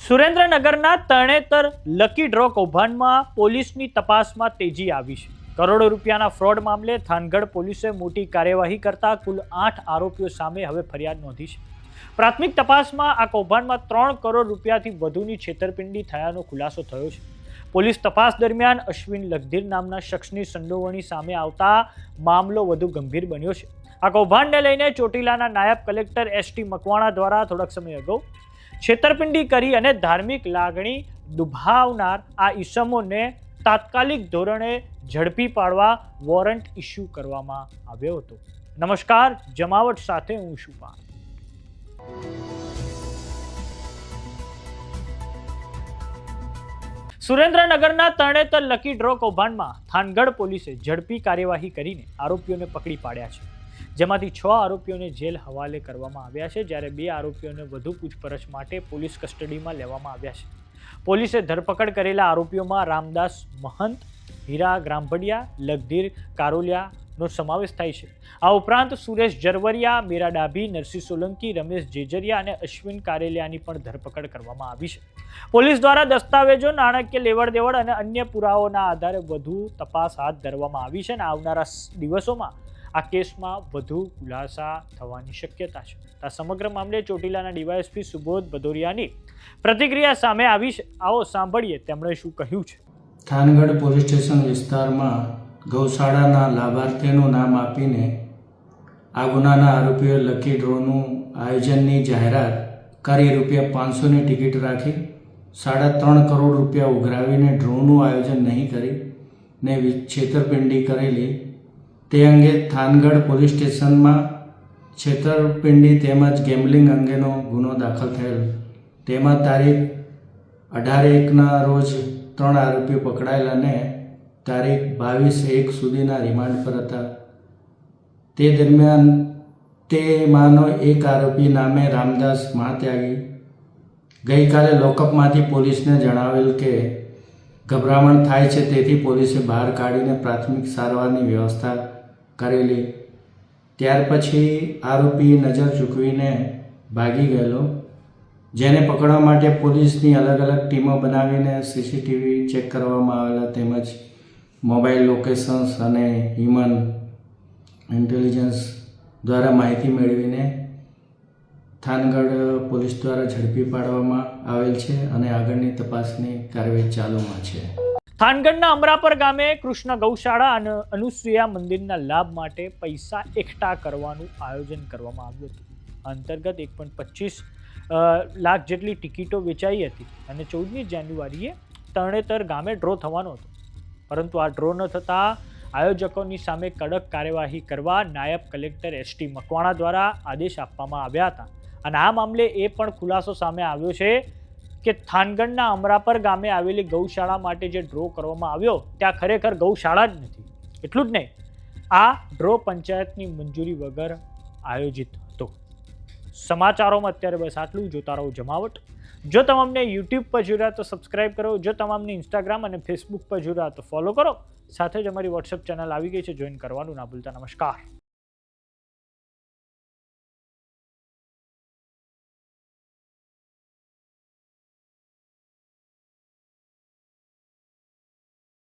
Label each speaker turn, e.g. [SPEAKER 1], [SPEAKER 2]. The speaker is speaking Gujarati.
[SPEAKER 1] સુરેન્દ્રનગરના તરણેતર લકી ડ્રો કૌભાંડમાં પોલીસની તપાસમાં તેજી આવી છે. કરોડો રૂપિયાના ફ્રોડ મામલે થાનગઢ પોલીસે મોટી કાર્યવાહી કરતા કુલ 8 આરોપીઓ સામે હવે ફરિયાદ નોંધી છે. પ્રાથમિક તપાસમાં આ કૌભાંડમાં 3 કરોડ રૂપિયાથી વધુની છેતરપિંડી થયાનો ખુલાસો થયો છે. પોલીસ તપાસ દરમિયાન અશ્વિન લગધીર નામના શખ્સની સંડોવણી સામે આવતા મામલો વધુ ગંભીર બન્યો છે. આ કૌભાંડને લઈને ચોટીલાના નાયબ કલેક્ટર એસટી મકવાણા દ્વારા થોડાક સમય અગાઉ છેતરપિંડી કરી અને ધાર્મિક લાગણી દુભાવનાર આ ઈસમોને તાત્કાલિક ધોરણે ઝડપી પાડવા વોરંટ ઇસ્યુ કરવામાં આવ્યો હતો. નમસ્કાર, જમાવટ સાથે હું શુપાન. સુરેન્દ્રનગરના તરણેતર લકી ડ્રો કૌભાંડમાં થાનગઢ પોલીસે ઝડપી કાર્યવાહી કરીને આરોપીઓને પકડી પાડ્યા છે. જેમાંથી 6 આરોપીઓને જેલ હવાલે કરવામાં આવ્યા છે, જ્યારે 2 આરોપીઓને વધુ પૂછપરછ માટે પોલીસ કસ્ટડીમાં લેવામાં આવ્યા છે. પોલીસે ધરપકડ કરેલા આરોપીઓમાં રામદાસ મહંત, હીરા ગ્રામભડિયા, લગધીર કારોલિયાનો સમાવેશ થાય છે. આ ઉપરાંત સુરેશ જરવરિયા, મીરા ડાભી, નરસિંહ સોલંકી, રમેશ જેજરિયા અને અશ્વિન કારેલિયાની પણ ધરપકડ કરવામાં આવી છે. પોલીસ દ્વારા દસ્તાવેજો, નાણાકીય લેવડ દેવડ અને અન્ય પુરાવાઓના આધારે વધુ તપાસ હાથ ધરવામાં આવી છે અને આવનારા દિવસોમાં આ કેસમાં વધુ ખુલાસા થવાની શક્યતા છે. આ સમગ્ર મામલે ચોટીલાના ડીવાયએસપી સુબોધ ભદોરિયાની પ્રતિક્રિયા સામે આવી છે. આવો સાંભળીએ તેમણે શું કહ્યું છે.
[SPEAKER 2] થાનગઢ પોલીસ સ્ટેશન વિસ્તારમાં ગૌશાળાના લાભાર્થીનું નામ આપીને આ ગુનાના આરોપીઓએ લકી ડ્રોનું આયોજનની જાહેરાત કરી ₹500ની ટિકિટ રાખી 3.5 કરોડ રૂપિયા ઉઘરાવીને ડ્રોનું આયોજન નહીં કરી ને છેતરપિંડી કરેલી તે અંગે થાનગઢ પોલીસ સ્ટેશનમાં છેતરપિંડી તેમજ ગેમ્બલિંગ અંગેનો ગુનો દાખલ થયેલ. તેમાં તારીખ 18/1ના રોજ 3 આરોપીઓ પકડાયેલ અને તારીખ 22/1 સુધીના રિમાન્ડ પર હતા. તે દરમિયાન તેમાંનો એક આરોપી નામે રામદાસ મહાત્યાગી ગઈકાલે લોકઅપમાંથી પોલીસને જણાવેલ કે ગભરામણ થાય છે, તેથી પોલીસે બહાર કાઢીને પ્રાથમિક સારવારની વ્યવસ્થા કરેલી. ત્યાર પછી આરોપી નજર ચૂકવીને ભાગી ગયેલો, જેને પકડવા માટે પોલીસની અલગ અલગ ટીમો બનાવીને સીસીટીવી ચેક કરવામાં આવેલા તેમજ મોબાઈલ લોકેશન્સ અને હ્યુમન ઇન્ટેલિજન્સ દ્વારા માહિતી મેળવીને થાનગઢ પોલીસ દ્વારા ઝડપી પાડવામાં આવેલ છે અને આગળની તપાસની કાર્યવાહી ચાલુમાં છે.
[SPEAKER 1] થાનગઢના અમરાપર ગામે કૃષ્ણ ગૌશાળા અને અનુસૂયા મંદિરના લાભ માટે પૈસા એકઠા કરવાનું આયોજન કરવામાં આવ્યું હતું. અંતર્ગત 1.25 લાખ જેટલી ટિકિટો વેચાઈ હતી અને 14મી જાન્યુઆરીએ તરણેતર ગામે ડ્રો થવાનો હતો. પરંતુ આ ડ્રો ન થતાં આયોજકોની સામે કડક કાર્યવાહી કરવા નાયબ કલેક્ટર એસટી મકવાણા દ્વારા આદેશ આપવામાં આવ્યા હતા. અને આ મામલે એ પણ ખુલાસો સામે આવ્યો છે કે થાનગઢના અમરાપર ગામે આવેલી ગૌશાળા માટે જે ડ્રો કરવામાં આવ્યો ત્યાં ખરેખર ગૌશાળા જ નથી. એટલું જ નહીં, આ ડ્રો પંચાયતની મંજૂરી વગર આયોજિત હતો. સમાચારોમાં અત્યારે બસ આટલું. જોતા રહો જમાવટ. જો તમામને યુટ્યુબ પર જોઈ રહ્યા તો સબસ્ક્રાઇબ કરો. જો તમામને ઇન્સ્ટાગ્રામ અને ફેસબુક પર જોઈ રહ્યા તો ફોલો કરો. સાથે જ અમારી વોટ્સએપ ચેનલ આવી ગઈ છે, જોઈન કરવાનું ના ભૂલતા. નમસ્કાર.